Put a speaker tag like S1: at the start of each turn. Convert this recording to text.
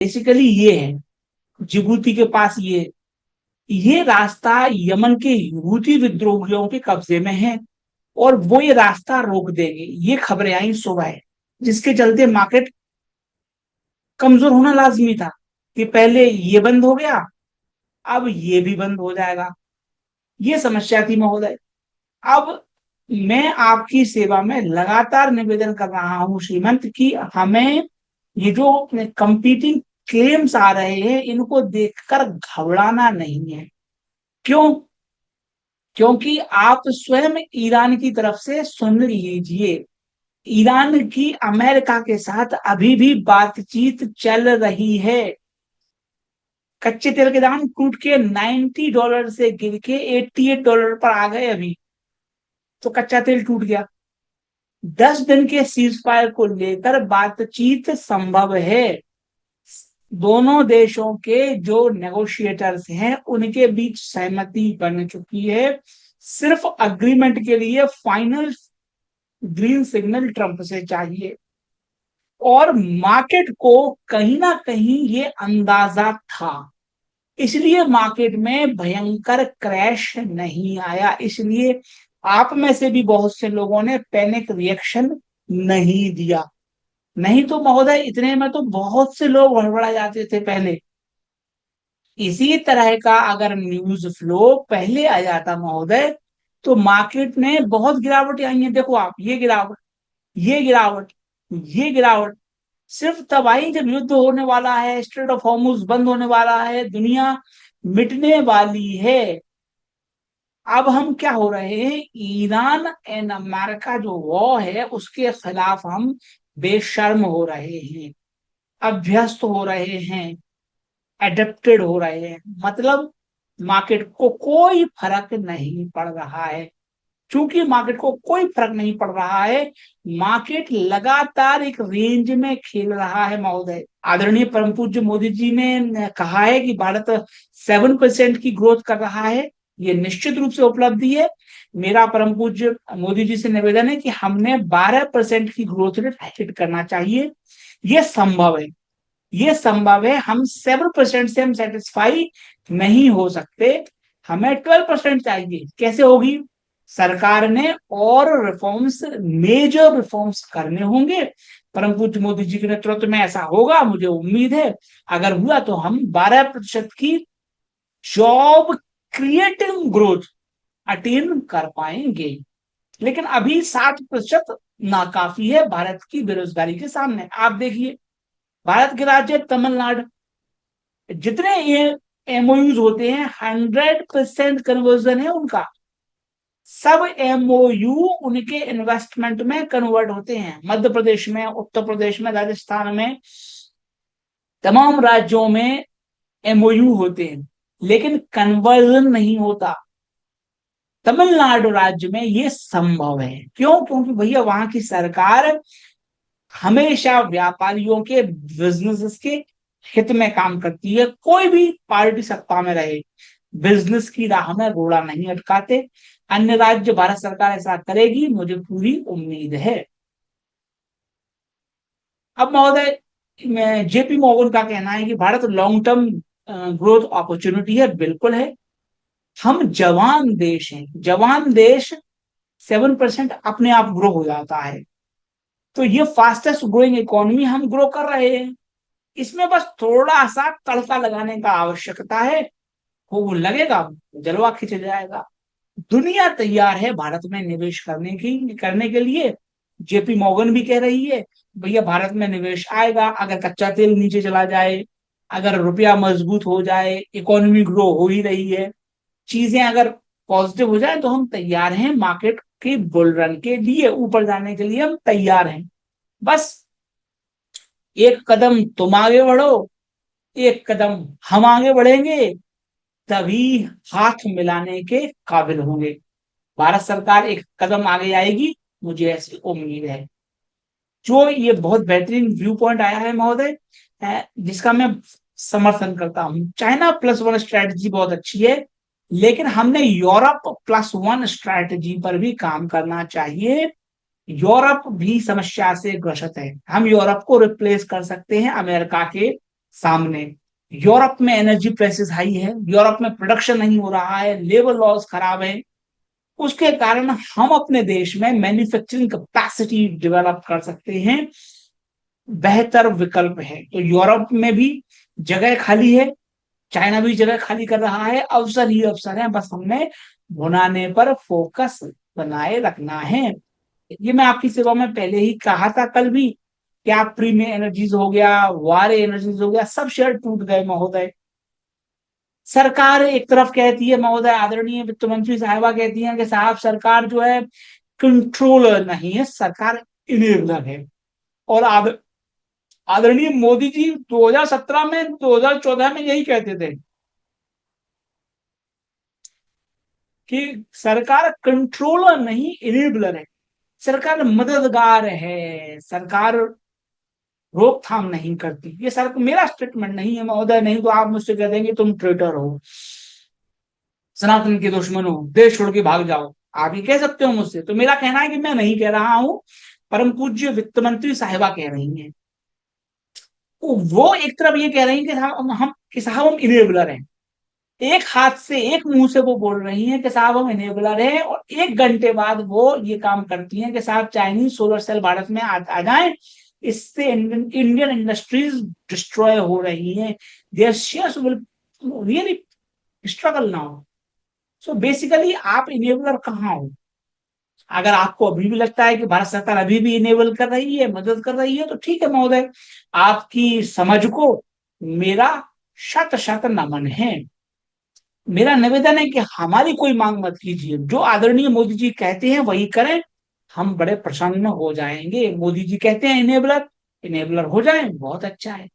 S1: Basically ये है, Djibouti के पास ये रास्ता यमन के हूती विद्रोहियों के कब्जे में है, और वो ये रास्ता रोक देंगे। ये खबरें आई सुबह, जिसके चलते मार्केट कमजोर होना लाजमी था कि पहले ये बंद हो गया, अब ये भी बंद हो जाएगा। ये समस्या थी महोदय। अब मैं आपकी सेवा में लगातार निवेदन कर रहा हूं श्रीमंत कि हमें ये जो कंपीटिंग क्लेम्स आ रहे हैं इनको देखकर घबराना नहीं है। क्यों? क्योंकि आप स्वयं ईरान की तरफ से सुन लीजिए। ईरान की अमेरिका के साथ अभी भी बातचीत चल रही है। कच्चे तेल के दाम टूट के $90 से गिर के $88 पर आ गए अभी। तो कच्चा तेल टूट गया। 10 दिन के सीज फायर को लेकर बातचीत संभव है। दोनों देशों के जो नेगोशिएटर्स हैं उनके बीच सहमति बन चुकी है। सिर्फ अग्रीमेंट के लिए फाइनल ग्रीन सिग्नल ट्रंप से चाहिए। और मार्केट को कहीं ना कहीं ये अंदाजा था, इसलिए मार्केट में भयंकर क्रैश नहीं आया। इसलिए आप में से भी बहुत से लोगों ने पैनिक रिएक्शन नहीं दिया। नहीं तो महोदय इतने में तो बहुत से लोग हड़बड़ा जाते थे पहले। इसी तरह का अगर न्यूज फ्लो पहले आ जाता महोदय, तो मार्केट में बहुत गिरावट आई है। देखो आप, ये गिरावट, ये गिरावट, ये गिरावट सिर्फ तब आई जब युद्ध होने वाला है, स्ट्रेट ऑफ हॉर्मुज बंद होने वाला है, दुनिया मिटने वाली है। अब हम क्या हो रहे हैं, ईरान एंड अमेरिका जो वॉर है उसके खिलाफ हम बेशर्म हो रहे हैं, अभ्यस्त हो रहे हैं, एडेप्टेड हो रहे हैं। मतलब मार्केट को कोई फर्क नहीं पड़ रहा है। चूंकि मार्केट को कोई फर्क नहीं पड़ रहा है, मार्केट लगातार एक रेंज में खेल रहा है महोदय। आदरणीय परम पूज्य मोदी जी ने कहा है कि भारत 7% की ग्रोथ कर रहा है। ये निश्चित रूप से उपलब्धि है। मेरा परम पूज्य मोदी जी से निवेदन है कि हमने 12% की ग्रोथ रेट हिट करना चाहिए। ये संभव है, ये संभव है। हम 7% से हम सेटिस्फाई नहीं हो सकते, हमें 12% चाहिए। कैसे होगी? सरकार ने और रिफॉर्म्स, मेजर रिफॉर्म्स करने होंगे। परम पूज्य मोदी जी के नेतृत्व में ऐसा होगा, मुझे उम्मीद है। अगर हुआ तो हम 12% की जॉब क्रिएटिव ग्रोथ अटेन कर पाएंगे। लेकिन अभी 60% नाकाफी है भारत की बेरोजगारी के सामने। आप देखिए, भारत के राज्य तमिलनाडु, जितने ये एमओयूज होते हैं 100% कन्वर्जन है उनका। सब एमओयू उनके इन्वेस्टमेंट में कन्वर्ट होते हैं। मध्य प्रदेश में, उत्तर प्रदेश में, राजस्थान में, तमाम राज्यों में एमओयू होते हैं, लेकिन कन्वर्जन नहीं होता। तमिलनाडु राज्य में ये संभव है। क्यों? क्योंकि भैया वहां की सरकार हमेशा व्यापारियों के, बिजनेसेस के हित में काम करती है। कोई भी पार्टी सत्ता में रहे, बिजनेस की राह में घोड़ा नहीं अटकाते। अन्य राज्य, भारत सरकार ऐसा करेगी, मुझे पूरी उम्मीद है। अब महोदय, जेपी मॉर्गन का कहना है कि Bharat long term growth opportunity है। बिल्कुल है। हम जवान देश हैं, जवान देश 7% अपने आप ग्रो हो जाता है। तो ये फास्टेस्ट ग्रोइंग इकोनॉमी हम ग्रो कर रहे हैं। इसमें बस थोड़ा सा तड़का लगाने का आवश्यकता है। वो लगेगा, जलवा खिंच जाएगा। दुनिया तैयार है भारत में निवेश करने के लिए। जेपी मॉर्गन भी कह रही है भैया भारत में निवेश आएगा अगर कच्चा तेल नीचे चला जाए, अगर रुपया मजबूत हो जाए, इकोनॉमी ग्रो हो ही रही है, चीजें अगर पॉजिटिव हो जाए तो हम तैयार हैं मार्केट के बुल रन के लिए, ऊपर जाने के लिए हम तैयार हैं। बस एक कदम तुम आगे बढ़ो, एक कदम हम आगे बढ़ेंगे, तभी हाथ मिलाने के काबिल होंगे। भारत सरकार एक कदम आगे आएगी, मुझे ऐसी उम्मीद है। जो ये बहुत बेहतरीन व्यू पॉइंट आया है महोदय, जिसका मैं समर्थन करता हूँ। चाइना+1 स्ट्रैटेजी बहुत अच्छी है, लेकिन हमने यूरोप+1 स्ट्रैटेजी पर भी काम करना चाहिए। यूरोप भी समस्या से ग्रसित है। हम यूरोप को रिप्लेस कर सकते हैं अमेरिका के सामने। यूरोप में एनर्जी प्राइसेस हाई है, यूरोप में प्रोडक्शन नहीं हो रहा है, लेबर लॉज खराब है। उसके कारण हम अपने देश में मैन्युफैक्चरिंग कैपेसिटी डेवलप कर सकते हैं, बेहतर विकल्प है। तो यूरोप में भी जगह खाली है, चाइना भी जगह खाली कर रहा है, अवसर ही अवसर है, बस हमने भुनाने पर फोकस बनाए रखना है। ये मैं आपकी सेवा में पहले ही कहा था कल भी, कि आप प्रीमियम एनर्जीज हो गया, वारे एनर्जीज हो गया, सब शेयर टूट गए महोदय। सरकार एक तरफ कहती है महोदय, आदरणीय वित्त मंत्री साहिबा कहती हैं कि साहब सरकार जो है कंट्रोलर नहीं है, सरकार इनेबलर है। और आदरणीय मोदी जी 2017 में, 2014 में यही कहते थे कि सरकार कंट्रोलर नहीं, इनेबलर है। सरकार मददगार है, सरकार रोकथाम नहीं करती। ये सर मेरा स्टेटमेंट नहीं है महोदय, नहीं तो आप मुझसे कह देंगे तुम ट्रेटर हो, सनातन के दुश्मन हो, देश छोड़ के भाग जाओ। आप ये कह सकते हो मुझसे, तो मेरा कहना है कि मैं नहीं कह रहा हूं, परम पूज्य वित्त मंत्री साहिबा कह रही हैं। वो एक तरफ ये कह रही हैं कि साहब हम इनेबलर हैं, एक हाथ से एक मुंह से वो बोल रही हैं कि साहब हम इनेबलर हैं, और 1 घंटे बाद वो ये काम करती हैं कि साहब चाइनीज सोलर सेल भारत में आ जाएं, इससे इंडियन इंडस्ट्रीज डिस्ट्रॉय हो रही हैं, there shares will really struggle now. So basically आप इनेबलर कहाँ हो? अगर आपको अभी भी लगता है कि भारत सरकार अभी भी इनेबल कर रही है, मदद कर रही है, तो ठीक है महोदय, आपकी समझ को मेरा शत शत नमन है। मेरा निवेदन है कि हमारी कोई मांग मत कीजिए, जो आदरणीय मोदी जी कहते हैं वही करें, हम बड़े प्रसन्न हो जाएंगे। मोदी जी कहते हैं इनेबलर, इनेबलर हो जाएं, बहुत अच्छा है।